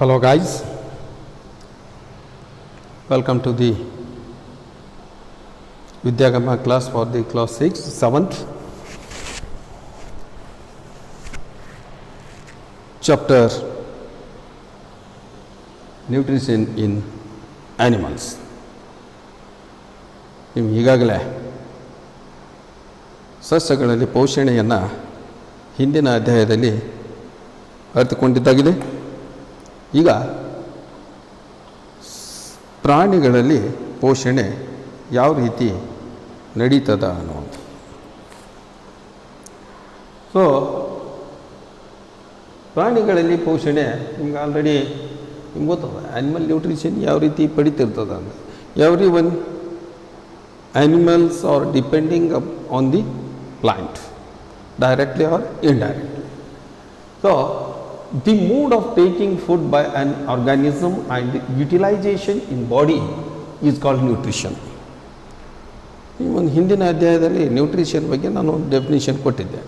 Hello guys, welcome to the Vidyagama class for the class 6, 7th. Chapter Nutrition in Animals. ನೀವು ಈಗಾಗಲೇ ಸಸ್ಯಗಳಲ್ಲಿ ಪೋಷಣೆಯನ್ನು ಹಿಂದಿನ ಅಧ್ಯಾಯದಲ್ಲಿ ಅರ್ಥಕೊಂಡಿದ್ದಾಗಿದೆ. ಈಗ ಪ್ರಾಣಿಗಳಲ್ಲಿ ಪೋಷಣೆ ಯಾವ ರೀತಿ ನಡೀತದ ಅನ್ನೋದು. ಸೊ ಪ್ರಾಣಿಗಳಲ್ಲಿ ಪೋಷಣೆ ನಿಮ್ಗೆ ಆಲ್ರೆಡಿ ನಿಮ್ಗೆ ಗೊತ್ತದ. ಆ್ಯನಿಮಲ್ ನ್ಯೂಟ್ರಿಷನ್ ಯಾವ ರೀತಿ ಪಡಿತಿರ್ತದ ಅಂದರೆ every one animals are depending on the plant directly or indirectly. So the mode of taking food by an organism and utilization in body is called nutrition. ಈ ಒಂದು ಹಿಂದಿನ ಅಧ್ಯಾಯದಲ್ಲಿ ನ್ಯೂಟ್ರಿಷನ್ ಬಗ್ಗೆ ನಾನು ಒಂದು ಡೆಫಿನಿಷನ್ ಕೊಟ್ಟಿದ್ದೆ.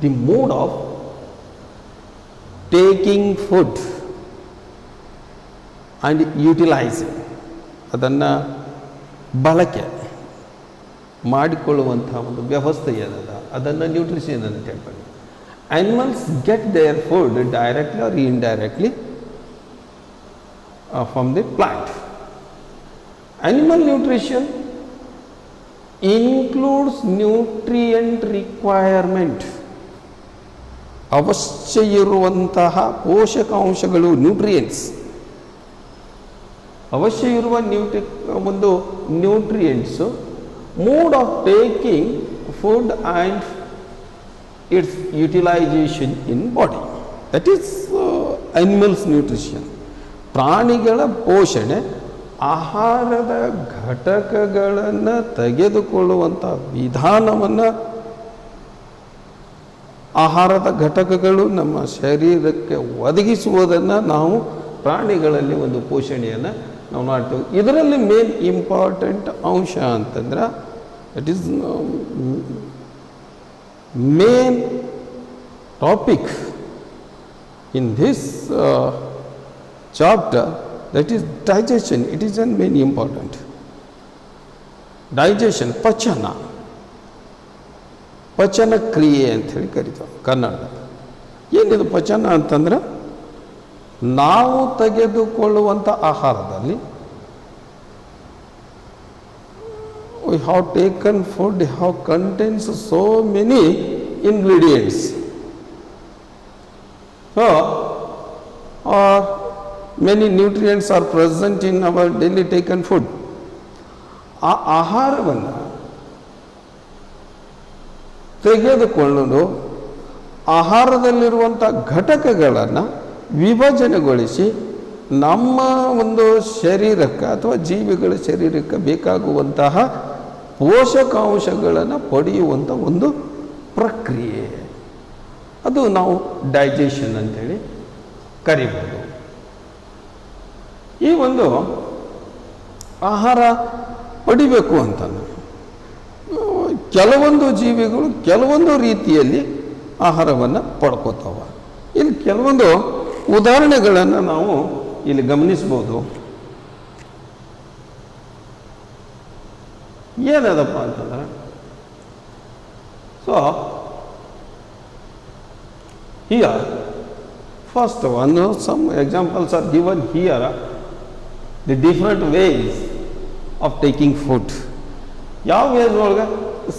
The mode of taking food and utilising, ಅದನ್ನು ಬಳಕೆ ಮಾಡಿಕೊಳ್ಳುವಂಥ ಒಂದು ವ್ಯವಸ್ಥೆ ಏನದ ಅದನ್ನು ನ್ಯೂಟ್ರಿಷನ್ ಅಂತ ಹೇಳ್ತಾರೆ. Animals get there food directly R indirectly from the plant. Animal nutrition includes nutrient requirement, ಅವಶ್ಯ ಇರುವಂತಹ ಪೋಷಕಾಂಶಗಳು, ನ್ಯೂಟ್ರಿಯೆಂಟ್ಸ್, ಅವಶ್ಯ ಇರುವ ಒಂದು nutrients, mode of taking food and its utilization in body, that is animals nutrition. ಪ್ರಾಣಿಗಳ ಪೋಷಣೆ ಆಹಾರದ ಘಟಕಗಳನ್ನು ತೆಗೆದುಕೊಳ್ಳುವಂಥ ವಿಧಾನವನ್ನು, ಆಹಾರದ ಘಟಕಗಳು ನಮ್ಮ ಶರೀರಕ್ಕೆ ಒದಗಿಸುವುದನ್ನು ನಾವು ಪ್ರಾಣಿಗಳಲ್ಲಿ ಒಂದು ಪೋಷಣೆಯನ್ನು ನಾವು ಮಾಡ್ತೇವೆ. ಇದರಲ್ಲಿ ಮೇನ್ ಇಂಪಾರ್ಟೆಂಟ್ ಅಂಶ ಅಂತಂದ್ರೆ that is main topic in this chapter, that is digestion. It is an main important. Digestion, ಪಚನ ಕ್ರಿಯೆ ಅಂಥೇಳಿ ಕರಿತಾವೆ ಕನ್ನಡ. ಏನಿದು ಪಚನ ಅಂತಂದ್ರೆ ನಾವು ತೆಗೆದುಕೊಳ್ಳುವಂಥ ಆಹಾರದಲ್ಲಿ we have taken food have contains so many ingredients, so or many nutrients are present in our daily taken food. ಆ ಆಹಾರವನ್ನು ತೆಗೆದುಕೊಳ್ಳಲು ಆಹಾರದಲ್ಲಿರುವಂಥ ಘಟಕಗಳನ್ನು ವಿಭಜನೆಗೊಳಿಸಿ ನಮ್ಮ ಒಂದು ಶರೀರಕ್ಕೆ ಅಥವಾ ಜೀವಿಗಳ ಶರೀರಕ್ಕೆ ಬೇಕಾಗುವಂತಹ ಪೋಷಕಾಂಶಗಳನ್ನು ಪಡೆಯುವಂಥ ಒಂದು ಪ್ರಕ್ರಿಯೆ, ಅದು ನಾವು ಡೈಜೆಷನ್ ಅಂತೇಳಿ ಕರಿಬೋದು. ಈ ಒಂದು ಆಹಾರ ಪಡಿಬೇಕು ಅಂತಂದರೆ ಕೆಲವೊಂದು ಜೀವಿಗಳು ಕೆಲವೊಂದು ರೀತಿಯಲ್ಲಿ ಆಹಾರವನ್ನು ಪಡ್ಕೋತಾವ. ಇಲ್ಲಿ ಕೆಲವೊಂದು ಉದಾಹರಣೆಗಳನ್ನು ನಾವು ಇಲ್ಲಿ ಗಮನಿಸ್ಬೋದು. ಏನದಪ್ಪ ಅಂತಂದ್ರೆ, so here first one some examples are given here, the different ways of taking food. ಯಾವ ವೇಸ್ ಒಳಗೆ?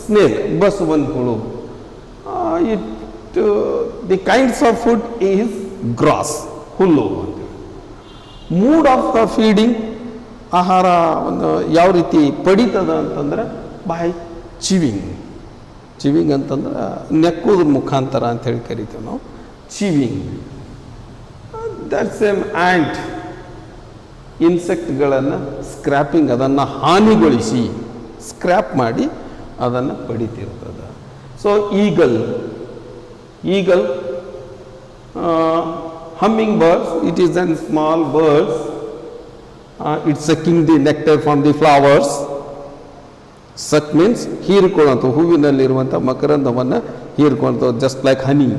ಸ್ನೇಕ್, ಬಸವನ್ ಹುಳು. The kinds of food is grass, ಹುಲ್ಲು. ಮೂಡ್ ಆಫ್ ದ ಫೀಡಿಂಗ್, ಆಹಾರ ಒಂದು ಯಾವ ರೀತಿ ಪಡಿತದ ಅಂತಂದ್ರೆ ಬೈ ಚಿವಿಂಗ್ ಅಂತಂದ್ರೆ ನೆಕ್ಕುದ್ರ ಮುಖಾಂತರ ಅಂಥೇಳಿ ಕರಿತೀವಿ ನಾವು, ಚಿವಿಂಗ್. ದಟ್ ಸೇಮ್ ಆ್ಯಂಟ್, ಇನ್ಸೆಕ್ಟ್ಗಳನ್ನು ಸ್ಕ್ರ್ಯಾಪಿಂಗ್, ಅದನ್ನು ಹಾನಿಗೊಳಿಸಿ ಸ್ಕ್ರ್ಯಾಪ್ ಮಾಡಿ ಅದನ್ನು ಪಡಿತಿರ್ತದೆ. So eagle hummingbirds, it is a small birds, it's sucking the nectar from the flowers. Suck means ಹೀರಿಕೊಳ್ಳುವಂಥ, ಹೂವಿನಲ್ಲಿರುವಂಥ ಮಕರಂದವನ್ನು ಹೀರಿಕೊಳ್ಳುವಂಥ, just like honey,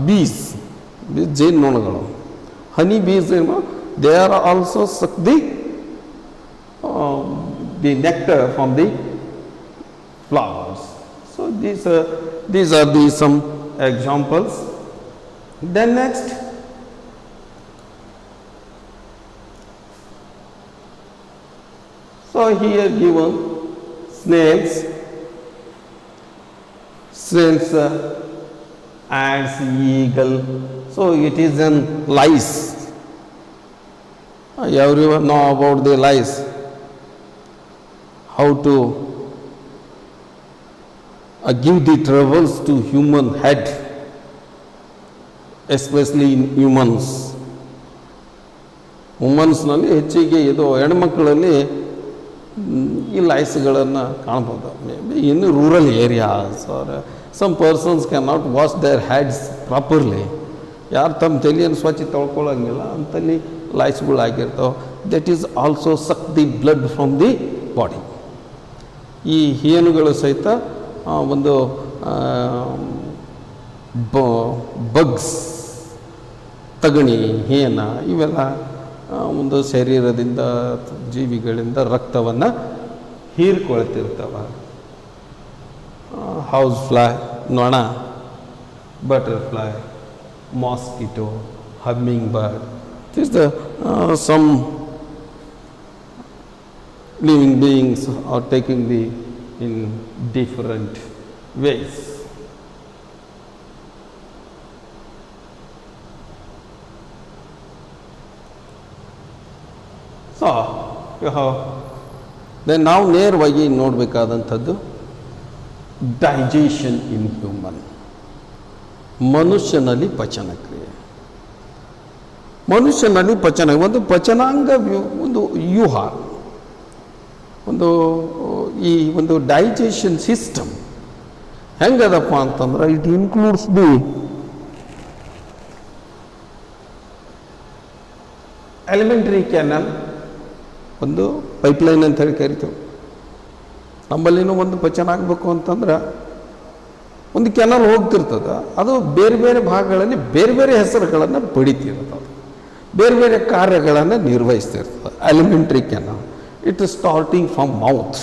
bees the ಜೇನುನೊಣಗಳು. Honey bees, they are also suck the nectar from the flowers. So these are the some examples. Then next, so here given snails, ants, eagle. So it is an lice. Everyone know about the lice. How to give the troubles to human head, especially in humans. ವುಮನ್ಸ್ನಲ್ಲಿ ಹೆಚ್ಚಿಗೆ ಇದು ಹೆಣ್ಮಕ್ಕಳಲ್ಲಿ ಈ ಲೈಸ್ಗಳನ್ನು ಕಾಣ್ಬೋದು. Maybe in rural areas or some persons can not wash their heads properly. ಯಾರು ತಮ್ಮ ತಲೆಯನ್ನು ಸ್ವಚ್ಛ ತೊಳ್ಕೊಳ್ಳೋಂಗಿಲ್ಲ ಅಂತಲ್ಲಿ ಲೈಸ್ಗಳಾಗಿರ್ತಾವೆ. That is also suck the blood from the body. ಈ ಹೇನುಗಳು ಸಹಿತ ಒಂದು ಬಗ್ಸ್, ತಗಣಿ, ಹೇನ ಇವೆಲ್ಲ ಒಂದು ಶರೀರದಿಂದ ಜೀವಿಗಳಿಂದ ರಕ್ತವನ್ನು ಹೀರ್ಕೊಳ್ತಿರ್ತವೆ. ಹೌಸ್ ಫ್ಲೈ, ನೊಣ, butterfly, mosquito, humming bird, this the some living beings are taking the in different ways. So you have then now ನೇರವಾಗಿ ನೋಡಬೇಕಾದಂಥದ್ದು ಡೈಜೆಷನ್ ಇನ್ ಹ್ಯೂಮನ್. ಮನುಷ್ಯನಲ್ಲಿ ಪಚನಕ್ರಿಯೆ. ಮನುಷ್ಯನಲ್ಲಿ ಒಂದು ಪಚನಾಂಗ, ಒಂದು ವ್ಯೂಹ, ಒಂದು ಈ ಒಂದು ಡೈಜೆಷನ್ ಸಿಸ್ಟಮ್ ಹೆಂಗದಪ್ಪ ಅಂತಂದ್ರೆ it includes the elementary canal, ಒಂದು ಪೈಪ್ಲೈನ್ ಅಂತ ಹೇಳಿ ಕರಿತೇವೆ. ನಮ್ಮಲ್ಲಿನೂ ಒಂದು ಪಚನ ಆಗಬೇಕು ಅಂತಂದ್ರೆ ಒಂದು ಕೆನಲ್ ಹೋಗ್ತಿರ್ತದೆ. ಅದು ಬೇರೆ ಬೇರೆ ಭಾಗಗಳಲ್ಲಿ ಬೇರೆ ಬೇರೆ ಹೆಸರುಗಳನ್ನು ಪಡಿತಿರ್ತದೆ, ಬೇರೆ ಬೇರೆ ಕಾರ್ಯಗಳನ್ನು ನಿರ್ವಹಿಸ್ತಿರ್ತದೆ. Elementary canal it is starting from mouth.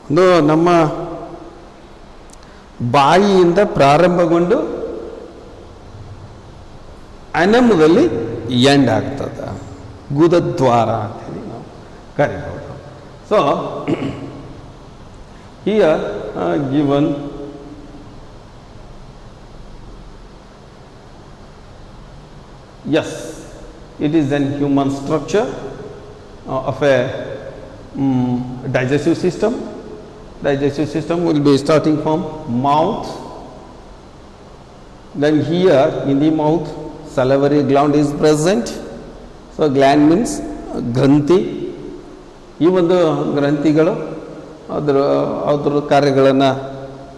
ಒಂದು ನಮ್ಮ ಬಾಯಿಯಿಂದ ಪ್ರಾರಂಭಗೊಂಡು ಅನಮದಲ್ಲಿ ಎಂಡ್ ಆಗ್ತದೆ. ಗುದದ್ವಾರ ಅಂತೇಳಿ ನಾವು ಕರಿಬೋದು. So here given yes, it is an human structure of a digestive system. Digestive system will be starting from mouth. Then here in the mouth salivary gland is present. So gland means ಗ್ರಂಥಿ. ಈ ಒಂದು ಗ್ರಂಥಿಗಳು ಅದರ ಕಾರ್ಯಗಳನ್ನು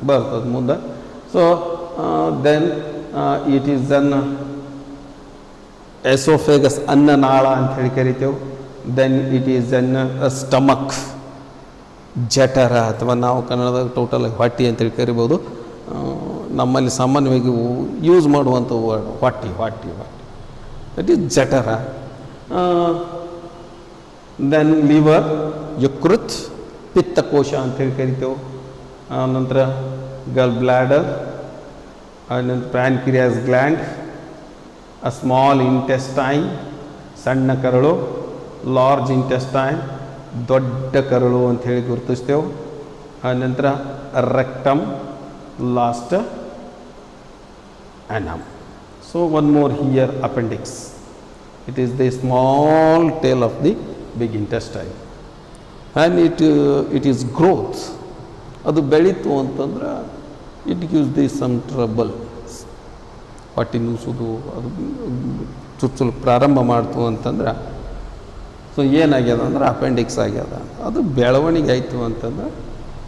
ಬರ್ತದೆ ಮುಂದೆ. So then it is an oesophagus, ಅನ್ನನಾಳ ಅಂತ ಹೇಳಿ ಕರಿತೇವೆ. Then it is an stomach, ಜಠರ, ಅಥವಾ ನಾವು ಕನ್ನಡದಾಗ ಟೋಟಲಾಗಿ ಹೊಟ್ಟಿ ಅಂತೇಳಿ ಕರಿಬೋದು. ನಮ್ಮಲ್ಲಿ ಸಾಮಾನ್ಯವಾಗಿ ಯೂಸ್ ಮಾಡುವಂಥ ವರ್ಡ್ ಹೊಟ್ಟಿ ಹೊಟ್ಟಿ ಹೊಟ್ಟಿ ದಟ್ ಈಸ್ ಜಠರ. ದೆನ್ ಲಿವರ್, ಯಕೃತ್, ಪಿತ್ತಕೋಶ ಅಂತೇಳಿ ಕರಿತೇವೆ. ನಂತರ ಗಲ್ ಬ್ಲ್ಯಾಡರ್, ಆನಂತರ pancreas gland, a small intestine, ಸಣ್ಣ ಕರಳು, ಲಾರ್ಜ್ ಇಂಟೆಸ್ಟೈನ್, ದೊಡ್ಡ ಕರಳು ಅಂಥೇಳಿ ಗುರುತಿಸ್ತೇವೆ. ಆನಂತರ rectum, last anum. So one more here, appendix. It is the small tail of the big intestine, and it is growth. ಅದು ಬೆಳೀತು ಅಂತಂದ್ರೆ it gives the some trouble. ಹೊಟ್ಟೆ ನುಸುದು ಅದು ಚುಚ್ಚಲು ಪ್ರಾರಂಭ ಮಾಡ್ತು ಅಂತಂದ್ರೆ ಸೊ ಏನಾಗ್ಯದ ಅಂದ್ರೆ ಅಪೆಂಡಿಕ್ಸ್ ಆಗ್ಯದ. ಅದು ಬೆಳವಣಿಗೆ ಆಯಿತು ಅಂತಂದ್ರೆ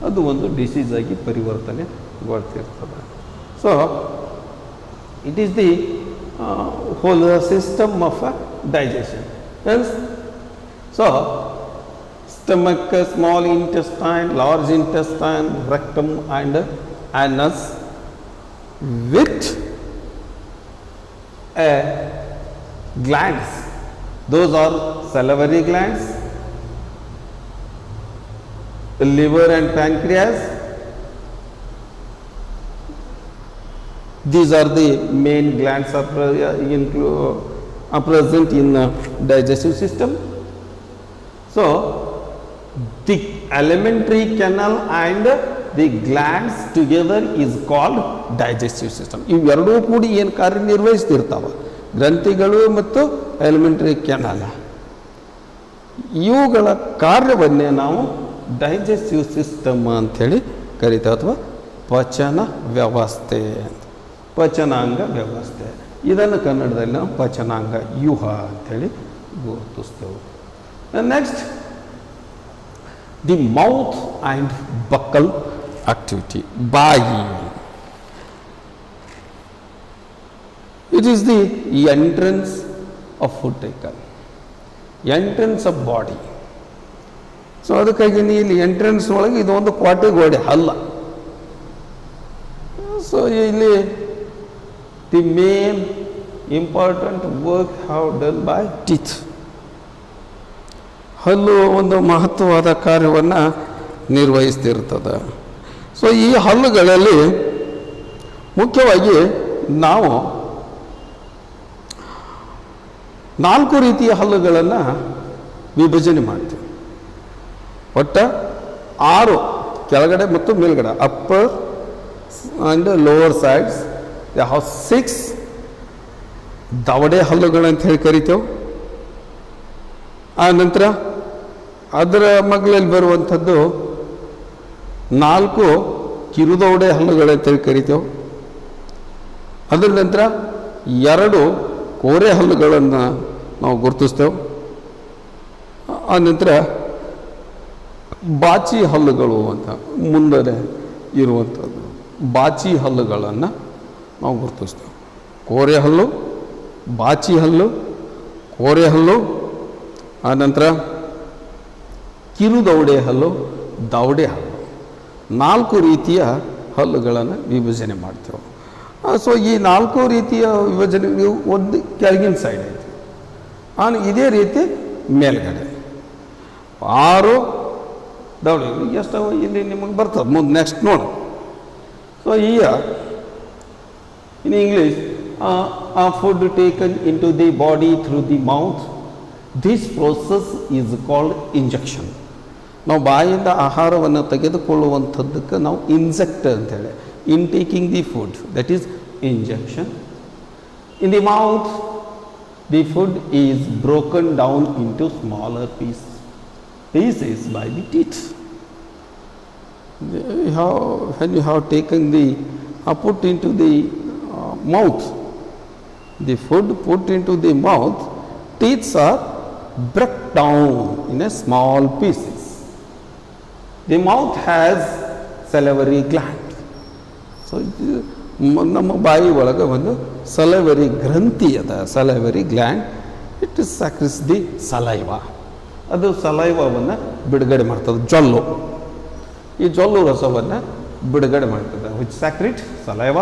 ಅದು ಒಂದು ಡಿಸೀಸ್ ಆಗಿ ಪರಿವರ್ತನೆಗೊಳ್ತಿರ್ತದೆ. So it is the whole system of digestion. Hence, so stomach, small intestine, large intestine, rectum and anus with glands. Those are salivary glands, liver and pancreas. These are the main glands are present in the digestive system. So, the alimentary canal and the glands together is called digestive system. ಇವೆರಡೂ ಕೂಡಿ ಏನು ಕಾರ್ಯನಿರ್ವಹಿಸ್ತಿರ್ತಾವೆ, ಗ್ರಂಥಿಗಳು ಮತ್ತು elementary canal, ಇವುಗಳ ಕಾರ್ಯವನ್ನೇ ನಾವು digestive system ಅಂಥೇಳಿ ಕರಿತೇವೆ, ಅಥವಾ ಪಚನ ವ್ಯವಸ್ಥೆ ಅಂತ. ಪಚನಾಂಗ ವ್ಯವಸ್ಥೆ, ಇದನ್ನು ಕನ್ನಡದಲ್ಲಿ ನಾವು ಪಚನಾಂಗ ವ್ಯೂಹ ಅಂಥೇಳಿ ಗುರುತಿಸ್ತೇವೆ. Next, the mouth and buccal activity. ಬಾಯಿ, it is the entrance of food taken, entrance of body. So ಅದಕ್ಕಾಗಿ ಇಲ್ಲಿ ಎಂಟ್ರೆನ್ಸ್ ಒಳಗೆ ಇದು ಒಂದು ಕ್ವಾಟೆ ಗೋಡೆ ಅಲ್ಲ. ಸೊ ಇಲ್ಲಿ the main important work have done by teeth. ಹಲ್ಲು ಒಂದು ಮಹತ್ವವಾದ ಕಾರ್ಯವನ್ನು ನಿರ್ವಹಿಸ್ತಿರ್ತದೆ. ಸೊ ಈ ಹಲ್ಲುಗಳಲ್ಲಿ ಮುಖ್ಯವಾಗಿ ನಾವು 4 ರೀತಿಯ ಹಲ್ಲುಗಳನ್ನು ವಿಭಜನೆ ಮಾಡ್ತೀವಿ. ಒಟ್ಟು 6 ಕೆಳಗಡೆ ಮತ್ತು ಮೇಲ್ಗಡೆ, upper and lower sides. They have 6 ದವಡೆ ಹಲ್ಲುಗಳಂತ ಹೇಳಿ ಕರಿತೇವೆ. ಆ ನಂತರ ಅದರ ಮಗ್ಲಲ್ಲಿ ಬರುವಂಥದ್ದು 4 ಕಿರುದವಡೆ ಹಲ್ಲುಗಳಂತೇಳಿ ಕರಿತೇವೆ. ಅದರ ನಂತರ 2 ಕೋರೆ ಹಲ್ಲುಗಳನ್ನು ನಾವು ಗುರುತಿಸ್ತೇವೆ. ಆ ನಂತರ ಬಾಚಿ ಹಲ್ಲುಗಳು ಅಂತ ಮುಂದೆ ಇರುವಂಥದ್ದು ಬಾಚಿ ಹಲ್ಲುಗಳನ್ನು ನಾವು ಗುರುತಿಸ್ತೇವೆ. ಕೋರೆ ಹಲ್ಲು, ಬಾಚಿ ಹಲ್ಲು, ಕೋರೆ ಹಲ್ಲು, ಆನಂತರ ಕಿರುದವಡೆ ಹಲ್ಲು, ದವಡೆ ಹಲ್ಲು, 4 ರೀತಿಯ ಹಲ್ಲುಗಳನ್ನು ವಿಭಜನೆ ಮಾಡ್ತೇವೆ. ಸೊ ಈ 4 ರೀತಿಯ ವಿಭಜನೆ ಒಂದು ಕೆಳಗಿನ ಸೈಡ್ ಐತಿ, ಇದೇ ರೀತಿ ಮೇಲ್ಗಡೆ 6 ದವಡೆ. ಎಷ್ಟು ಇಲ್ಲಿ ನಿಮಗೆ ಬರ್ತದೆ ಮುಂದೆ ನೆಕ್ಸ್ಟ್ ನೋಡಿ. So in English, food taken in to the body through the mouth, this process is called injection. ನಾವು ಬಾಯಿಂದ ಆಹಾರವನ್ನು ತೆಗೆದುಕೊಳ್ಳುವಂಥದ್ದಕ್ಕೆ ನಾವು ಇನ್ಸೆಕ್ಟ್ ಅಂತೇಳಿ, in taking the food, that is injection. In the mouth the food is broken down into smaller pieces by the teeth. When you have taken put into the mouth, the food put into the mouth, teeth are broken down in a small pieces. The mouth has salivary gland. So ನಮ್ಮ ಬಾಯಿ ಒಳಗೆ ಒಂದು salivary ಗ್ರಂಥಿ ಅದ, salivary gland. It secretes the saliva. ಅದು ಸಲೈವವನ್ನು ಬಿಡುಗಡೆ ಮಾಡ್ತದೆ, ಜೊಲ್ಲು. ಈ ಜೊಲ್ಲು ರಸವನ್ನು ಬಿಡುಗಡೆ ಮಾಡ್ತದೆ, which secrete saliva.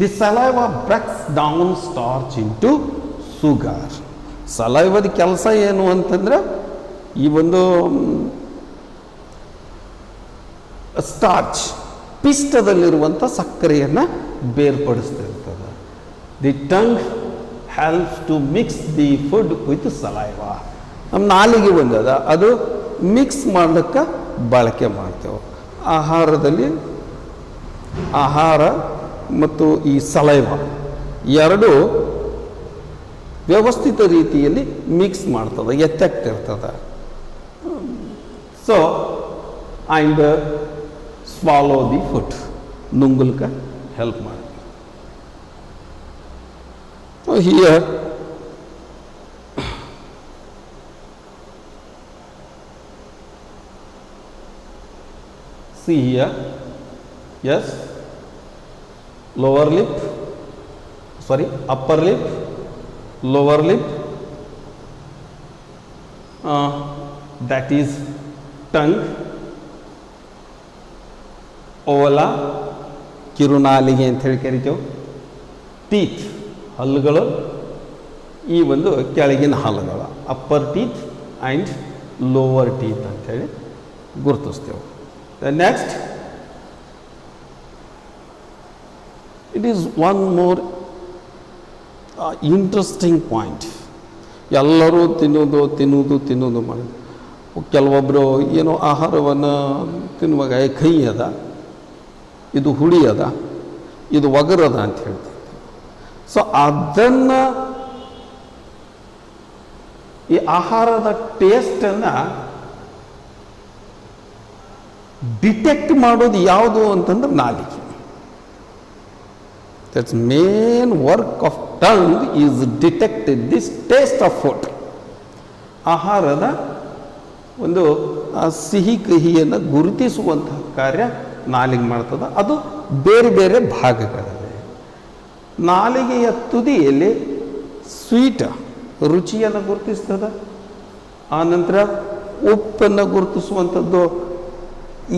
The saliva breaks down starch into sugar. ಸಲೈವದ ಕೆಲಸ ಏನು ಅಂತಂದ್ರೆ ಈ ಒಂದು ಸ್ಟಾರ್ಚ್, ಪಿಷ್ಟದಲ್ಲಿರುವಂಥ ಸಕ್ಕರೆಯನ್ನು ಬೇರ್ಪಡಿಸ್ತಿರ್ತದೆ. The tongue helps to mix the food with saliva. ನಮ್ಮ ನಾಲಿಗೆ ಬಂದದ, ಅದು ಮಿಕ್ಸ್ ಮಾಡೋಕ್ಕೆ ಬಳಕೆ ಮಾಡ್ತೇವೆ. ಆಹಾರದಲ್ಲಿ ಆಹಾರ ಮತ್ತು ಈ ಸಲೈವ ಎರಡು ವ್ಯವಸ್ಥಿತ ರೀತಿಯಲ್ಲಿ ಮಿಕ್ಸ್ ಮಾಡ್ತದೆ, ಎತ್ತಾಗ್ತಿರ್ತದೆ. So and swallow the food, ನುಂಗುಲ್ಕ ಹೆಲ್ಪ್ ಮಾಡುತ್ತೆ. Here see here, yes, lower lip, sorry, upper lip, lower lip, that is tongue, ಓಲ, ಕಿರುನಾಲಿಗೆ ಅಂತ ಹೇಳಿ ಕರಿತೇವೆ. ಟೀತ್ ಹಲ್ಲುಗಳು ಈ ಒಂದು ಕೆಳಗಿನ ಹಲ್ಲುಗಳು upper teeth and lower teeth ಅಂಥೇಳಿ ಗುರುತಿಸ್ತೇವೆ. Next it is one more interesting point. ಎಲ್ಲರೂ ತಿನ್ನೋದು ಮಾಡೋದು. ಕೆಲವೊಬ್ಬರು ಏನೋ ಆಹಾರವನ್ನು ತಿನ್ನುವಾಗ ಕಹಿ ಅದ, ಇದು ಹುಳಿ ಅದ, ಇದು ಒಗರದ ಅಂತ ಹೇಳ್ತೀವಿ. ಸೊ ಅದನ್ನು ಈ ಆಹಾರದ ಟೇಸ್ಟನ್ನು ಡಿಟೆಕ್ಟ್ ಮಾಡೋದು ಯಾವುದು ಅಂತಂದ್ರೆ ನಾಲಿಗೆ. That's main work of tongue is detected this taste of food. ಆಹಾರದ ಒಂದು ಸಿಹಿ ಕಹಿಯನ್ನು ಗುರುತಿಸುವಂತಹ ಕಾರ್ಯ ನಾಲಿಗೆ ಮಾಡ್ತದೆ. ಅದು ಬೇರೆ ಬೇರೆ ಭಾಗಗಳಿವೆ. ನಾಲಿಗೆಯ ತುದಿಯಲ್ಲಿ ಸ್ವೀಟ್ ರುಚಿಯನ್ನು ಗುರುತಿಸ್ತದೆ. ಆನಂತರ ಉಪ್ಪನ್ನು ಗುರುತಿಸುವಂಥದ್ದು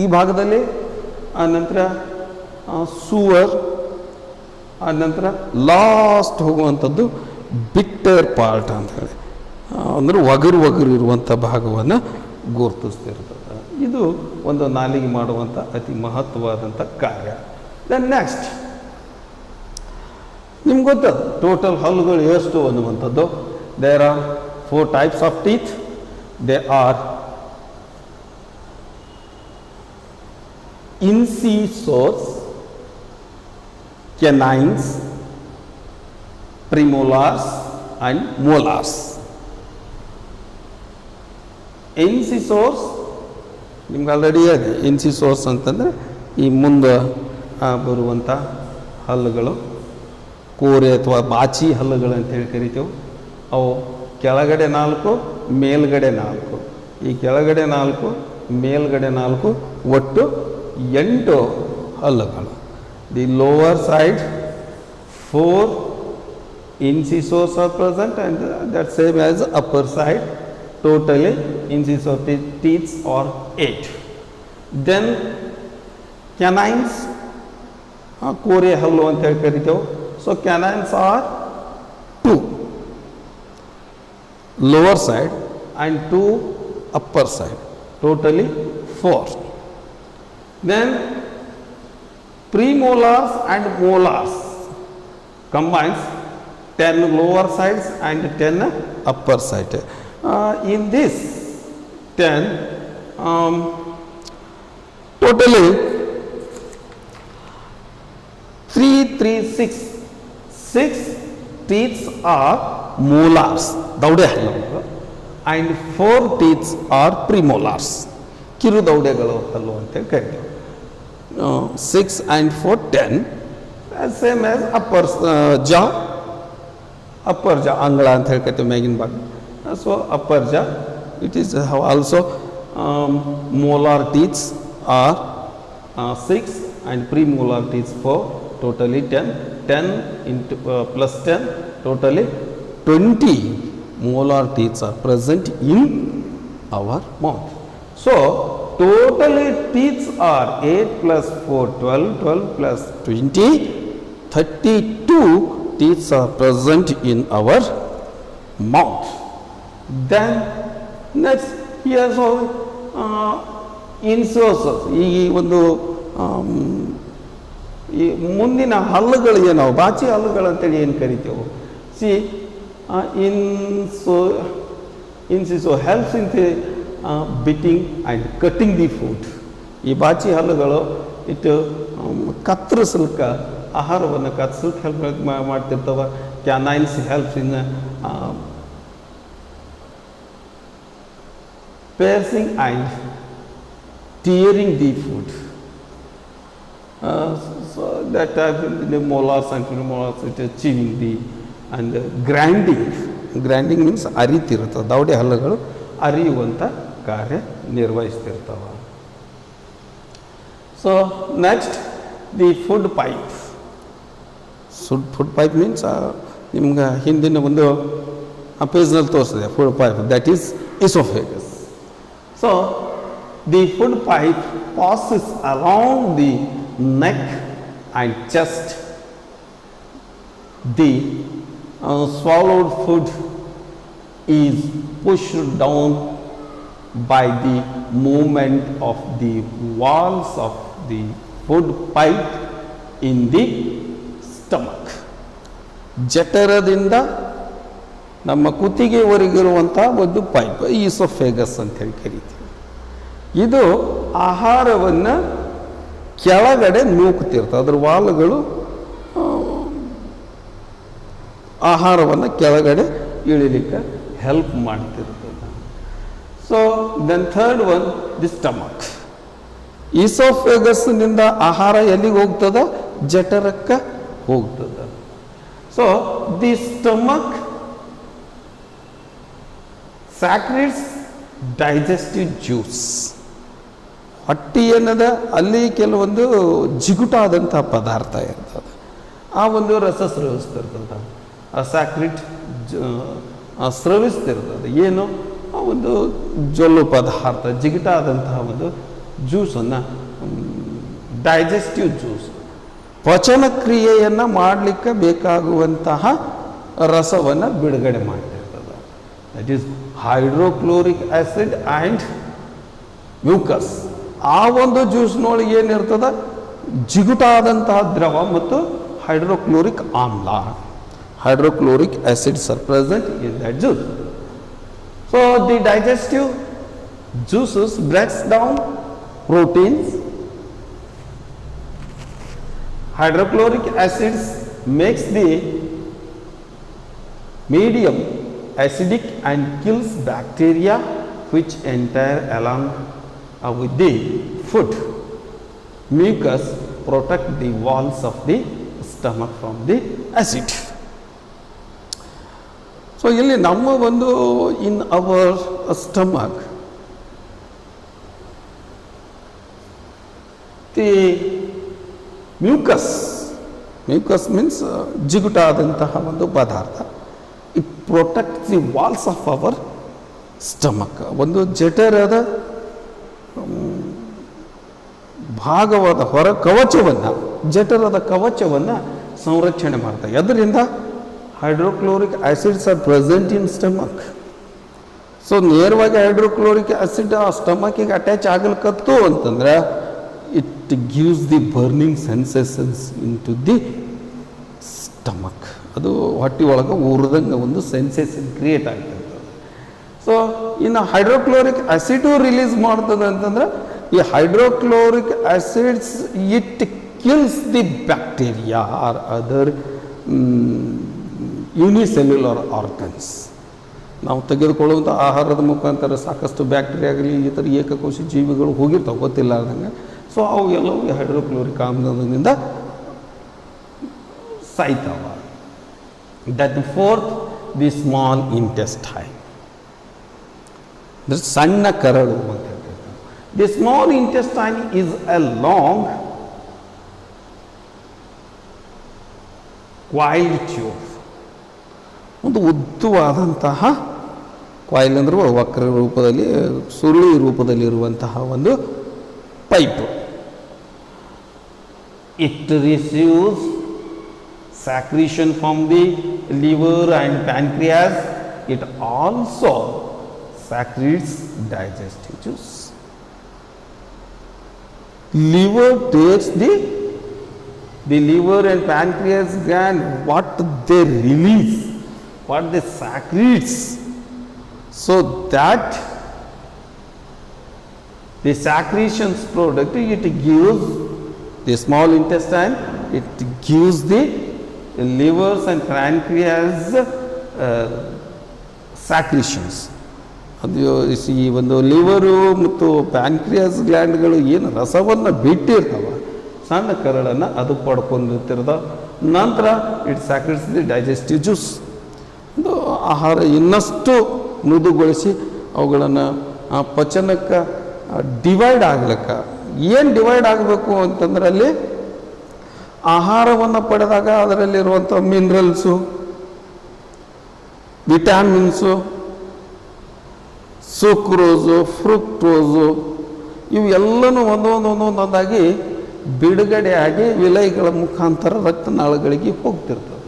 ಈ ಭಾಗದಲ್ಲಿ, ಆನಂತರ ಸುವರ್, ಆನಂತರ ಲಾಸ್ಟ್ ಹೋಗುವಂಥದ್ದು ಬಿಟ್ಟರ್ ಪಾರ್ಟ್ ಅಂತ ಹೇಳಿ, ಅಂದರೆ ಒಗರು ಇರುವಂಥ ಭಾಗವನ್ನು ಗುರುತಿಸ್ತಿರ್ತದೆ. ಇದು ಒಂದು ನಾಲಿಗೆ ಮಾಡುವಂಥ ಅತಿ ಮಹತ್ವವಾದಂಥ ಕಾರ್ಯ. ದೆನ್ ನೆಕ್ಸ್ಟ್ ನಿಮ್ಗೆ ಗೊತ್ತದು ಟೋಟಲ್ ಹಲ್ಲುಗಳು ಎಷ್ಟು ಅನ್ನುವಂಥದ್ದು. There are 4 types of teeth. They are incisors, canines, premolars and molars. Incisors ನಿಮ್ಗೆ ಆಲ್ರೆಡಿ ಇದೆ. ಇನ್ಸಿಸೋರ್ಸ್ ಅಂತಂದರೆ ಈ ಮುಂದೆ ಬರುವಂಥ ಹಲ್ಲುಗಳು, ಕೋರೆ ಅಥವಾ ಬಾಚಿ ಹಲ್ಲುಗಳು ಅಂತೇಳಿ ಕರಿತೇವೆ. ಅವು ಕೆಳಗಡೆ 4, ಮೇಲ್ಗಡೆ 4. ಈ ಕೆಳಗಡೆ 4, ಮೇಲ್ಗಡೆ 4, ಒಟ್ಟು 8 ಹಲ್ಲುಗಳು. The lower side 4 incisors are present and that same as upper side. Totally incisor teeth are 8. Then canines, ಕೋರೆ ಹಲ್ಲು ಅಂತ ಹೇಳಿ ಕರಿತೇವೆ. So canines are 2 lower side and 2 upper side, totally 4. Then premolars and molars combines 10 lower sides and 10 upper side. In this 10 totally 6 teeth are molars, ದೌಡೆ ಹಲ್ಲುಗಳು, and 4 teeth are premolars, ಕಿರು ದೌಡೆಗಳು ಹಲ್ಲು ಅಂತೇಳಿ ಕರಿತೀವಿ. 6 and 4 10, same as upper jaw, ಅಂಗಳ ಅಂತ ಹೇಳಿ ಕರಿತೀವಿ ಮ್ಯಾಗಿನ ಭಾಗ. So upper jaw, it is also molar teeth are 6 and premolar teeth 4, totally 10 into plus 10, totally 20 molar teeth are present in our mouth. So totally teeth are 8 plus 4 12 plus 20 32 teeth are present in our mouth. Then next here so incisors, ಈ ಒಂದು ಈ ಮುಂದಿನ ಹಲ್ಲುಗಳು ಏನೋ ಬಾಚಿ ಹಲ್ಲುಗಳು ಅಂತೇಳಿ ಏನು ಕರಿತೇವೆ. See incisor helps in the biting and cutting the food. ಈ ಬಾಚಿ ಹಲ್ಲುಗಳು ಇಟ್ಟು ಕತ್ತರಿಸಲಿಕ್ಕೆ, ಆಹಾರವನ್ನು ಕತ್ತರಿಸಲಿಕ್ಕೆ ಹೆಲ್ಪ್ ಮಾಡ್ತಿರ್ತವೆ. Canines helps in piercing and tearing the food. So that type the molars and premolars, it is chewing the and grinding means ಅರಿತಿರ್ತವೆ. ದೌಡೆ ಹಲ್ಲುಗಳು ಅರಿಯುವಂಥ ಕಾರ್ಯ ನಿರ್ವಹಿಸ್ತಿರ್ತವೆ. So next the food pipe. Food pipe means ನಿಮ್ಗೆ ಹಿಂದಿನ ಒಂದು ಪೇಜ್ನಲ್ಲಿ ತೋರಿಸಿದೆ food pipe, that is esophagus. So the food pipe passes along the neck and chest. The swallowed food is pushed down by the movement of the walls of the food pipe in the stomach. ಜಠರದಿಂದ ನಮ್ಮ ಕುತ್ತಿಗೆವರೆಗಿರುವಂಥ ಒಂದು pipe oesophagus ಅಂತೇಳಿ ಕರಿತೀವಿ. ಇದು ಆಹಾರವನ್ನು ಕೆಳಗಡೆ ನೂಕ್ತಿರ್ತವೆ. ಅದರ ವಾಲ್ಗಳು ಆಹಾರವನ್ನು ಕೆಳಗಡೆ ಇಳಿಲಿಕ್ಕೆ ಹೆಲ್ಪ್ ಮಾಡ್ತಿರ್ತದೆ. So then third one the stomach. ಈಸೋಫೇಗಸ್ನಿಂದ ಆಹಾರ ಎಲ್ಲಿಗೆ ಹೋಗ್ತದ? ಜಠರಕ್ಕೆ ಹೋಗ್ತದ. So the stomach secretes digestive juice. ಹೊಟ್ಟೆ ಏನದ ಅಲ್ಲಿ ಕೆಲವೊಂದು ಜಿಗುಟಾದಂಥ ಪದಾರ್ಥ ಇರ್ತದೆ. ಆ ಒಂದು ರಸ ಸ್ರವಿಸ್ತಿರ್ತದೆ. ಆ ಸ್ಯಾಕ್ರಿಡ್ ಸ್ರವಿಸ್ತಿರ್ತದೆ. ಏನು? ಆ ಒಂದು ಜೊಲ್ಲು ಪದಾರ್ಥ, ಜಿಗುಟಾದಂತಹ ಒಂದು ಜ್ಯೂಸನ್ನು, ಡೈಜೆಸ್ಟಿವ್ ಜ್ಯೂಸ್, ಪಚನ ಕ್ರಿಯೆಯನ್ನು ಮಾಡಲಿಕ್ಕೆ ಬೇಕಾಗುವಂತಹ ರಸವನ್ನು ಬಿಡುಗಡೆ ಮಾಡ್ತಿರ್ತದೆ. That is hydrochloric acid and mucus. ಆ ಒಂದು ಜ್ಯೂಸ್ನೊಳಗೆ ಏನಿರ್ತದೆ? ಜಿಗುಟಾದಂತಹ ದ್ರವ ಮತ್ತು ಹೈಡ್ರೋಕ್ಲೋರಿಕ್ ಆಮ್ಲ, hydrochloric acids are present in that juice. So the digestive juices breaks down proteins. Hydrochloric acids makes the medium acidic and kills bacteria which enter along with the food. Mucus protect the walls of the stomach from the acid. So ಇಲ್ಲಿ ನಮ್ಮ ಒಂದು in our stomach the mucus means ಜಿಗುಟಾದಂತಹ ಒಂದು ಪದಾರ್ಥ. It protect the walls of our stomach. ಒಂದು ಜಠರದ ಭಾಗವಾದ ಹೊರ ಕವಚವನ್ನು, ಜಠರದ ಕವಚವನ್ನು ಸಂರಕ್ಷಣೆ ಮಾಡ್ತಾರೆ. ಅದರಿಂದ hydrochloric acids are present in stomach. So ನೇರವಾಗಿ ಹೈಡ್ರೋಕ್ಲೋರಿಕ್ ಆ್ಯಸಿಡ್ ಆ ಸ್ಟಮಕ್ಕಿಗೆ ಅಟ್ಯಾಚ್ ಆಗಲಿಕ್ಕತ್ತು ಅಂತಂದ್ರೆ it gives the burning sensations in to the stomach. ಅದು ಹೊಟ್ಟೆ ಒಳಗೆ ಉರಿದಂಗೆ ಒಂದು ಸೆನ್ಸೇಷನ್ ಕ್ರಿಯೇಟ್ ಆಗ್ತಿರ್ತದೆ. ಸೊ ಇನ್ನು ಹೈಡ್ರೋಕ್ಲೋರಿಕ್ ಆ್ಯಸಿಡು ರಿಲೀಸ್ ಮಾಡ್ತದೆ ಅಂತಂದ್ರೆ ಈ hydrochloric acids it kills the bacteria or other unicellular organs. ನಾವು ತೆಗೆದುಕೊಳ್ಳುವಂಥ ಆಹಾರದ ಮುಖಾಂತರ ಸಾಕಷ್ಟು ಬ್ಯಾಕ್ಟೀರಿಯಾ ಆಗಲಿ ಈ ಥರ ಏಕಕೋಶ ಜೀವಿಗಳು ಹೋಗಿರ್ತಾವೆ ಗೊತ್ತಿಲ್ಲಾರ್ದಂಗೆ. ಸೊ ಅವು ಎಲ್ಲವೂ ಹೈಡ್ರೋಕ್ಲೋರಿಕ್ ಆಮ್ಲದಿಂದ ಸಾಯ್ತಾವ. That fourth the small intestine, ಅಂದರೆ ಸಣ್ಣ ಕರಳು ಅಂತ ಹೇಳ್ತಾರೆ. The small intestine is a long coiled tube. ಒಂದು ಉದ್ದವಾದಂತಹ ಕಾಯಿಲ್ ಅಂದ್ರೆ ವಕ್ರ ರೂಪದಲ್ಲಿ, ಸುರುಳಿ ರೂಪದಲ್ಲಿರುವಂತಹ ಒಂದು pipe. It receives secretion from the liver and pancreas. It also secretes digestive juice. Liver takes the liver and pancreas gland, what they release, what they secretes, so that the secretions product it gives the small intestine, it gives the livers and pancreas secretions. ಅದು ಈ ಒಂದು liver ಮತ್ತು pancreas ಗ್ಲ್ಯಾಂಡ್ಗಳು ಏನು ರಸವನ್ನು ಬಿಟ್ಟಿರ್ತಾವೆ ಸಣ್ಣ ಕರಳನ್ನು ಅದು ಪಡ್ಕೊಂಡಿರ್ತಿರೋದ ನಂತರ it ಸ್ಯಾಕ್ರಿಟ್ಸ್ the digestive juice. ಒಂದು ಆಹಾರ ಇನ್ನಷ್ಟು ಮೃದುಗೊಳಿಸಿ ಅವುಗಳನ್ನು ಪಚನಕ್ಕೆ ಡಿವೈಡ್ ಆಗ್ಲಿಕ್ಕೆ. ಏನು ಡಿವೈಡ್ ಆಗಬೇಕು ಅಂತಂದ್ರೆ ಅಲ್ಲಿ ಆಹಾರವನ್ನು ಪಡೆದಾಗ ಅದರಲ್ಲಿರುವಂಥ ಮಿನರಲ್ಸು, ವಿಟಾಮಿನ್ಸು, ಸುಕ್ರೋಸು, ಫ್ರುಕ್ಟೋಸು ಇವು ಎಲ್ಲನೂ ಒಂದೊಂದಾಗಿ ಬಿಡುಗಡೆಯಾಗಿ ವಿಲಯಗಳ ಮುಖಾಂತರ ರಕ್ತನಾಳಗಳಿಗೆ ಹೋಗ್ತಿರ್ತದೆ.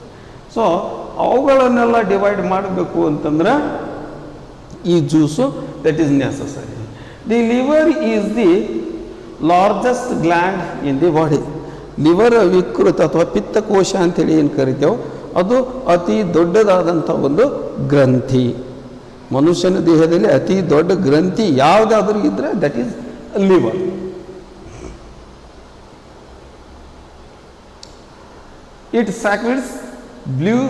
ಸೊ ಅವುಗಳನ್ನೆಲ್ಲ ಡಿವೈಡ್ ಮಾಡಬೇಕು ಅಂತಂದ್ರೆ ಈ juice that is necessary. The liver is the largest gland in the body. Liver ವಿಕೃತ ಅಥವಾ ಪಿತ್ತಕೋಶ ಅಂತೇಳಿ ಏನು ಕರಿತೇವೆ, ಅದು ಅತಿ ದೊಡ್ಡದಾದಂಥ ಒಂದು ಗ್ರಂಥಿ. ಮನುಷ್ಯನ ದೇಹದಲ್ಲಿ ಅತಿ ದೊಡ್ಡ ಗ್ರಂಥಿ ಯಾವುದಾದ್ರೂ ಇದ್ದರೆ that is liver. It secretes blue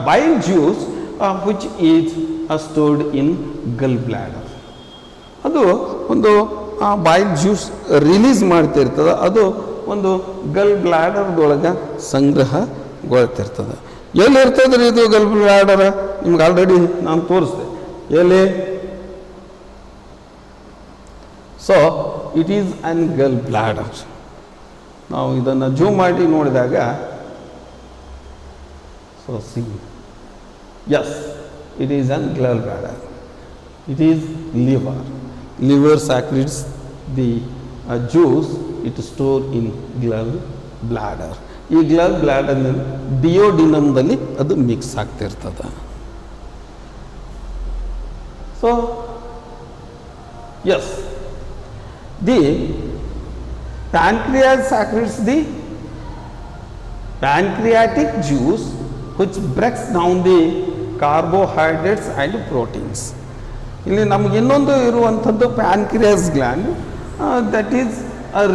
bile juice which is stored in gallbladder. ಅದು ಒಂದು ಬೈಲ್ ಜ್ಯೂಸ್ ರಿಲೀಸ್ ಮಾಡ್ತಿರ್ತದೆ, ಅದು ಒಂದು ಗಲ್ ಬ್ಲ್ಯಾಡರ್ದೊಳಗೆ ಸಂಗ್ರಹಗೊಳ್ತಿರ್ತದೆ. ಎಲ್ಲಿರ್ತದೆ ರೀ ಇದು ಗಲ್ ಬ್ಲ್ಯಾಡರ್? ನಿಮ್ಗೆ ಆಲ್ರೆಡಿ ನಾನು ತೋರಿಸ್ದೆ ಎಲ್ಲಿ. So it is an gall bladder. ನಾವು ಇದನ್ನು ಜೂಮ್ ಮಾಡಿ ನೋಡಿದಾಗ so see, yes, it is an gallbladder. It is liver. Liver secretes the juice, it stored in gallbladder. ಈ gallbladder ಡಿಯೋಡಿನಮ್ದಲ್ಲಿ ಅದು ಮಿಕ್ಸ್ ಆಗ್ತಿರ್ತದೆ. So yes, the pancreas secretes the pancreatic juice which breaks down the carbohydrates and proteins. ಇಲ್ಲಿ ನಮಗೆ ಇನ್ನೊಂದು ಇರುವಂಥದ್ದು pancreas gland, that is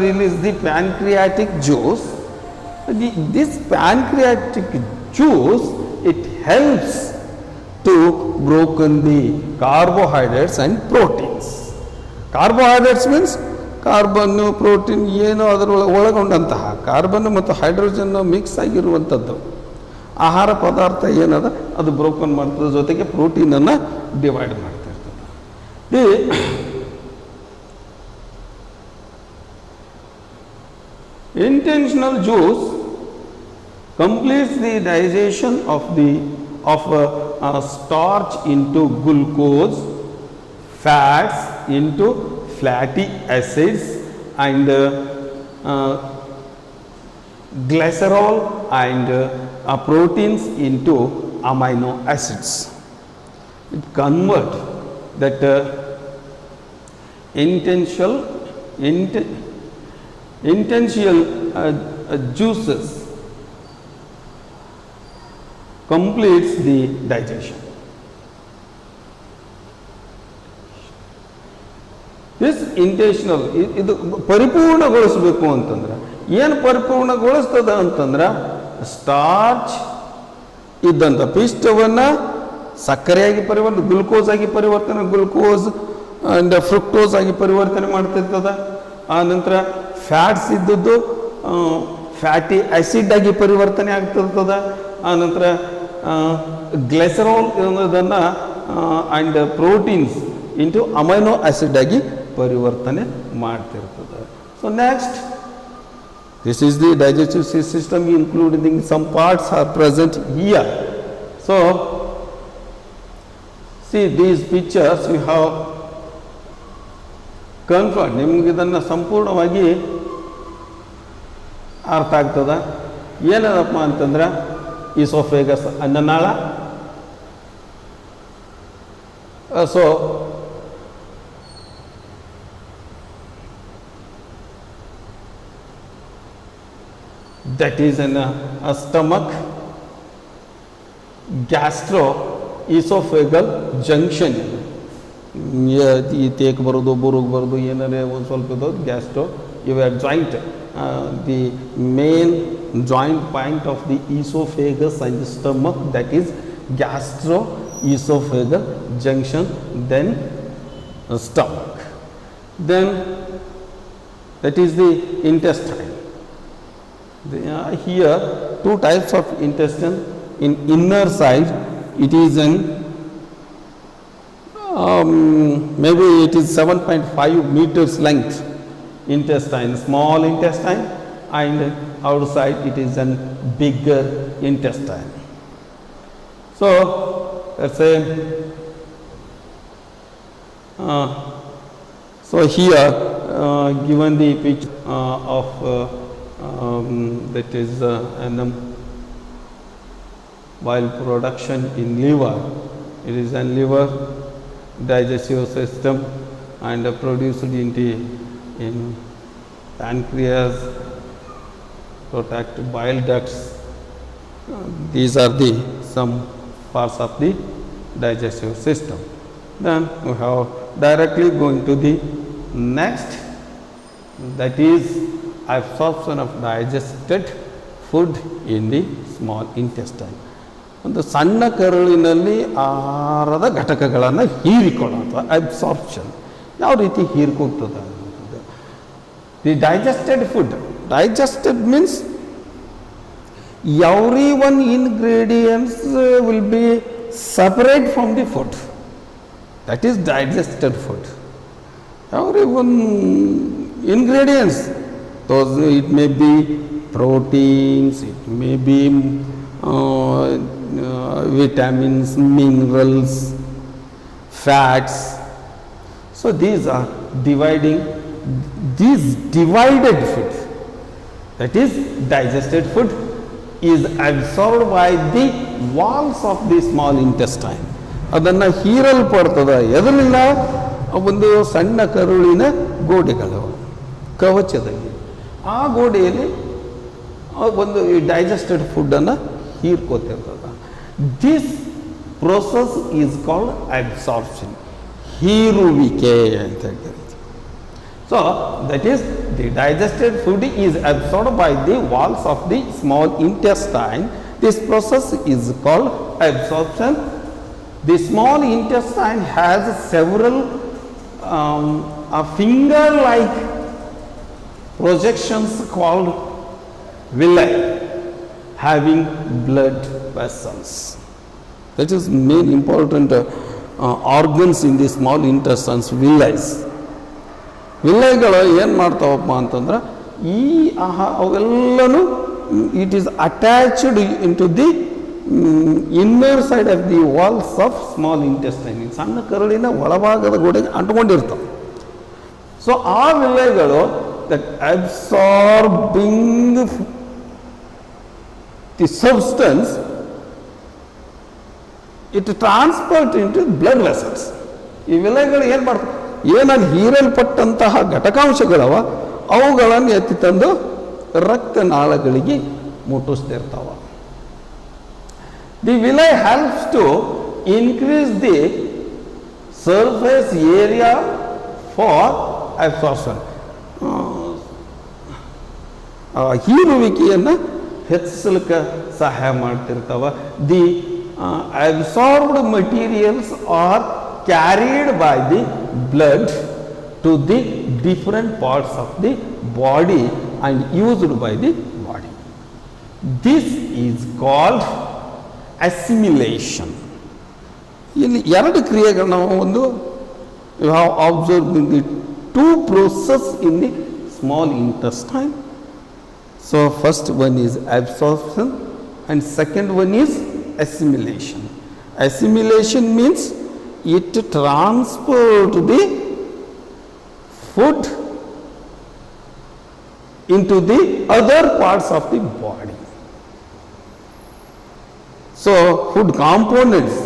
release the pancreatic juice. This pancreatic juice it helps to broken the carbohydrates and proteins. Carbohydrates means ಕಾರ್ಬನ್ನು protein ಏನು ಅದರೊಳಗೆ ಒಳಗೊಂಡಂತಹ carbon ಮತ್ತು hydrogen mix ಆಗಿರುವಂಥದ್ದು ಆಹಾರ ಪದಾರ್ಥ ಏನದ ಅದು ಬ್ರೋಕನ್ ಮಾಡ್ತದೆ, ಜೊತೆಗೆ ಪ್ರೋಟೀನನ್ನು ಡಿವೈಡ್ ಮಾಡ್ತಾ ಇರ್ತದೆ. The intentional juice completes the digestion of starch into glucose, fats into fatty acids, and glycerol and proteins into amino acids. It convert that intentional juices completes the digestion. This intentional ಇದು ಪರಿಪೂರ್ಣಗೊಳಿಸಬೇಕು ಅಂತಂದ್ರೆ ಏನು ಪರಿಪೂರ್ಣಗೊಳಿಸ್ತದ ಅಂತಂದ್ರೆ starch ಇದ್ದಂಥ ಪಿಷ್ಟವನ್ನು ಸಕ್ಕರೆಯಾಗಿ ಪರಿವರ್ತನೆ, glucose ಆಗಿ ಪರಿವರ್ತನೆ, glucose and fructose ಆಗಿ ಪರಿವರ್ತನೆ ಮಾಡ್ತಿರ್ತದೆ. ಆ ನಂತರ ಫ್ಯಾಟ್ಸ್ ಇದ್ದದ್ದು ಫ್ಯಾಟಿ ಆ್ಯಸಿಡ್ ಆಗಿ ಪರಿವರ್ತನೆ ಆಗ್ತಿರ್ತದೆ. ಆ ನಂತರ ಗ್ಲೈಸರಾಲ್ ಅನ್ನೋದನ್ನು and proteins into amino acid ಆಗಿ ಪರಿವರ್ತನೆ ಮಾಡ್ತಿರ್ತದೆ. So next, this is the digestive system, including some parts are present here. So see these pictures you have confirmed. ನಿಮಗೆ ಇದನ್ನು ಸಂಪೂರ್ಣವಾಗಿ ಅರ್ಥ ಆಗ್ತದೆ. ಏನದಪ್ಪ ಅಂತಂದ್ರೆ ಈಸೋಫೇಗಸ್ ಅನ್ನನಾಳ. So that is an stomach, gastro-esophageal junction. ಈ ತೇಕ್ ಬರೋದು ಬುರುಗ್ ಬರೋದು ಏನಾರೇ ಒಂದು ಸ್ವಲ್ಪ ಇದ್ದದ್ದು ಗ್ಯಾಸ್ಟ್ರೋ ಇವೆ joint, the main joint point of the oesophagus and stomach, that is gastro-esophageal junction, then stomach, then that is the intestine. Here two types of intestine. In inner side it is an maybe it is 7.5 meters length intestine, small intestine, and outside it is an bigger intestine. So let's say so here given the picture of that is bile production in liver. It is in liver digestive system and produced in pancreas, protect bile ducts. These are the some parts of the digestive system. Then we have directly going to the next, that is absorption of digested food in the small intestine. ಒಂದು ಸಣ್ಣ ಕರುಳಿನಲ್ಲಿ ಆಹಾರದ ಘಟಕಗಳನ್ನು ಹೀರಿಕೊಳ್ಳೋದು absorption. ಯಾವ ರೀತಿ ಹೀರ್ಕೊಳ್ತದೆ ಅನ್ನೋದು. The digested food, digested means every one ingredients will be separate from the food. That is digested food. Every one ingredients, those it may be proteins, it may be vitamins, minerals, fats. So these are dividing, these divided food, that is digested food, is absorbed by the walls of the small intestine. ಅದನ್ನು ಹೀರಲ್ಪಡ್ತದೆ ಎದರಿಂದ? ಒಂದು ಸಣ್ಣ ಕರುಳಿನ ಗೋಡೆಗಳು ಕವಚದಲ್ಲಿ, ಆ ಗೋಡೆಯಲ್ಲಿ ಒಂದು digested ಫುಡ್ಡನ್ನು ಹೀರ್ಕೋತಿರ್ತದೆ. This process is called absorption, ಹೀರುವಿಕೆ ಅಂತ ಹೇಳ್ತಾರೆ. So that is the digested food is absorbed by the walls of the small intestine. This process is called absorption. The small intestine has several finger-like projections called villi, having blood vessels. That is main important organs in the small intestines, villi. ವಿಲೆಗಳು ಏನು ಮಾಡ್ತಾವಪ್ಪ ಅಂತಂದ್ರೆ ಈ ಅವೆಲ್ಲನೂ it is attached in to the inner side of the walls of small intestine. ಸಣ್ಣ ಕರುಳಿನ ಒಳಭಾಗದ ಗೋಡೆಗೆ ಅಂಟ್ಕೊಂಡಿರ್ತವೆ. ಸೊ ಆ ವಿಲೆಗಳು that absorbing the substance it transport in to blood vessels. ಈ ವಿಲೆಗಳು ಏನು ಮಾಡ್ತವೆ? ಏನಲ್ಲಿ ಹೀರಲ್ಪಟ್ಟಂತಹ ಘಟಕಾಂಶಗಳವ ಅವುಗಳನ್ನು ಎತ್ತಿ ತಂದು ರಕ್ತನಾಳಗಳಿಗೆ ಮುಟ್ಟಿಸ್ತಿರ್ತಾವ. The villi helps to increase the surface area for absorption. ಹೀರುವಿಕೆಯನ್ನು ಹೆಚ್ಚಿಸಲಿಕ್ಕೆ ಸಹಾಯ ಮಾಡ್ತಿರ್ತಾವ. The absorbed materials are carried by the blood to the different parts of the body and used by the body. This is called assimilation. ಇಲ್ಲಿ ಎರಡು ಕ್ರಿಯೆಗಳು ನಾವು ಒಂದು you have observed the two process in the small intestine. So first one is absorption and second one is assimilation. Assimilation means it transport the food into the other parts of the body. So food components,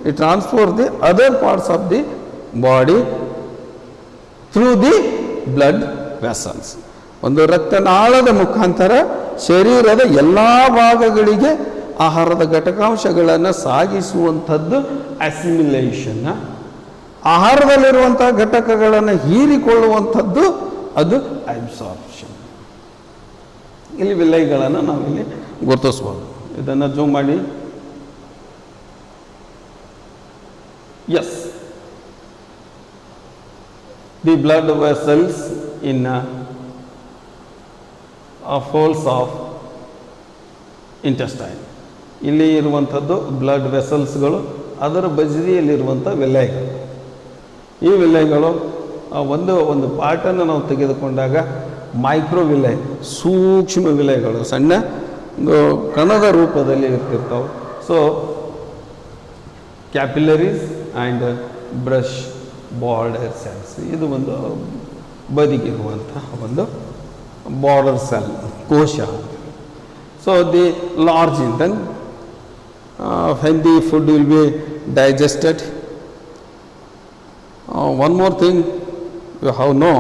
it transport the other parts of the body through the blood vessels. ಒಂದು ರಕ್ತನಾಳದ ಮುಖಾಂತರ ಶರೀರದ ಎಲ್ಲ ಭಾಗಗಳಿಗೆ ಆಹಾರದ ಘಟಕಾಂಶಗಳನ್ನು ಸಾಗಿಸುವಂಥದ್ದು assimilation. ಆಹಾರದಲ್ಲಿರುವಂತಹ ಘಟಕಗಳನ್ನು ಹೀರಿಕೊಳ್ಳುವಂಥದ್ದು ಅದು absorption. ಇಲ್ಲಿ ವಿಲೈಗಳನ್ನು ನಾವಿಲ್ಲಿ ಗುರುತಿಸ್ಬೋದು. ಇದನ್ನು ಜೂಮ್ ಮಾಡಿ. Yes, the blood vessels in folds of intestine. ಇಲ್ಲಿ ಇರುವಂಥದ್ದು ಬ್ಲಡ್ ವೆಸಲ್ಸ್ಗಳು, ಅದರ ಬದಿಯಲ್ಲಿರುವಂಥ ವಿಲೈಗಳು. ಈ ವಿಲೈಗಳು ಒಂದು ಪಾರ್ಟನ್ನು ನಾವು ತೆಗೆದುಕೊಂಡಾಗ ಮೈಕ್ರೋ ವಿಲೈ, ಸೂಕ್ಷ್ಮ ವಿಲೈಗಳು ಸಣ್ಣ ಕಣದ ರೂಪದಲ್ಲಿ ಇರ್ತಿರ್ತಾವೆ. So capillaries and brush border cells, ಇದು ಒಂದು ಬದಿಗಿರುವಂತಹ ಒಂದು ಬಾರ್ಡರ್ ಸೆಲ್ ಕೋಶ. So the large intestine when the food will be digested. One more thing you have know,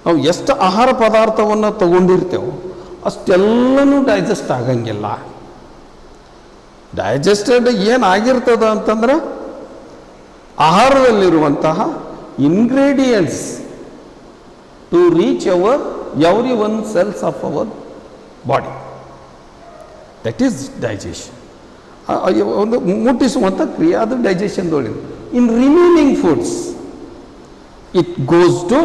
ನಾವು ಎಷ್ಟು ಆಹಾರ ಪದಾರ್ಥವನ್ನು ತಗೊಂಡಿರ್ತೇವೆ ಅಷ್ಟೆಲ್ಲನೂ ಡೈಜೆಸ್ಟ್ ಆಗಂಗಿಲ್ಲ. ಡೈಜೆಸ್ಟೆಡ್ ಏನಾಗಿರ್ತದ ಅಂತಂದ್ರೆ ಆಹಾರದಲ್ಲಿರುವಂತಹ ingredients to reach every one cells of our body, that is digestion. ಒಂದು ಮುಟ್ಟಿಸುವಂಥ ಕ್ರಿಯೆ ಅದು ಡೈಜೆಷನ್ದೊಳಗೆ. In remaining foods it goes to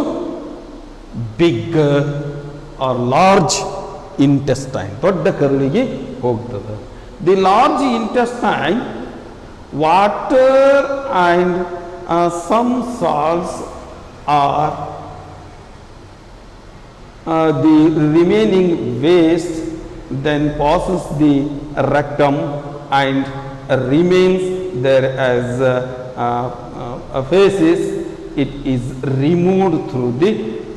big or large intestine, ದೊಡ್ಡ ಕರುಳಿಗೆ ಹೋಗ್ತದೆ. The large intestine, water and some salts are the remaining waste then passes the rectum and remains there as feces. It is removed through the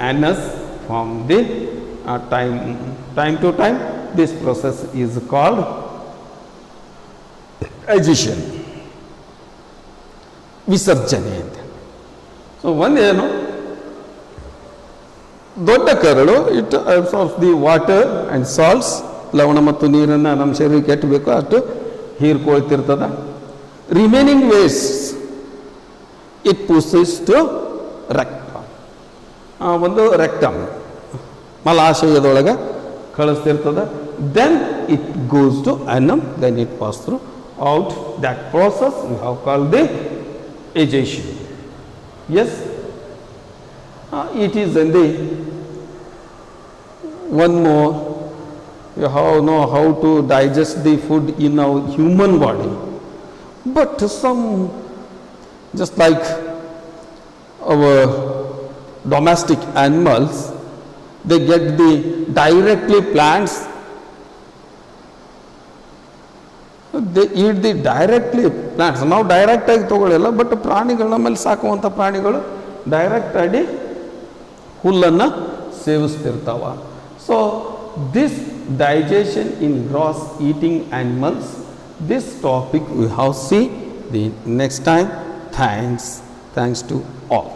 anus from the time to time. This process is called digestion, ವಿಸರ್ಜನೆ ಅಂತ. So ಒಂದೇನು, ದೊಡ್ಡ ಕರಳು it absorbs the water and salts, ಲವಣ ಮತ್ತು ನೀರನ್ನು ನಮ್ಮ ಶರೀರಕ್ಕೆ ಎಷ್ಟು ಬೇಕೋ ಅಷ್ಟು ಹೀರ್ಕೊಳ್ತಿರ್ತದ. Remaining waste it pushes to rectum, ಒಂದು ರೆಕ್ಟಮ್ ಮಲಾಶಯದೊಳಗೆ ಕಳಿಸ್ತಿರ್ತದ. Then it goes to anus, then it pass through out. That process we have called the digestion. Yes, it is in the one more, you have know how to digest the food in our human body, but some, just like our domestic animals, they get the directly plants, they eat the directly plants. ನಾವು ಡೈರೆಕ್ಟಾಗಿ ತೊಗೊಳ್ಳಿಲ್ಲ, but ಪ್ರಾಣಿಗಳು, ನಮ್ಮಲ್ಲಿ ಸಾಕುವಂಥ ಪ್ರಾಣಿಗಳು ಡೈರೆಕ್ಟಾಗಿ ಹುಲ್ಲನ್ನು ಸೇವಿಸ್ತಿರ್ತಾವ. So this digestion in gross eating animals, this topic we have see the next time. Thanks to all.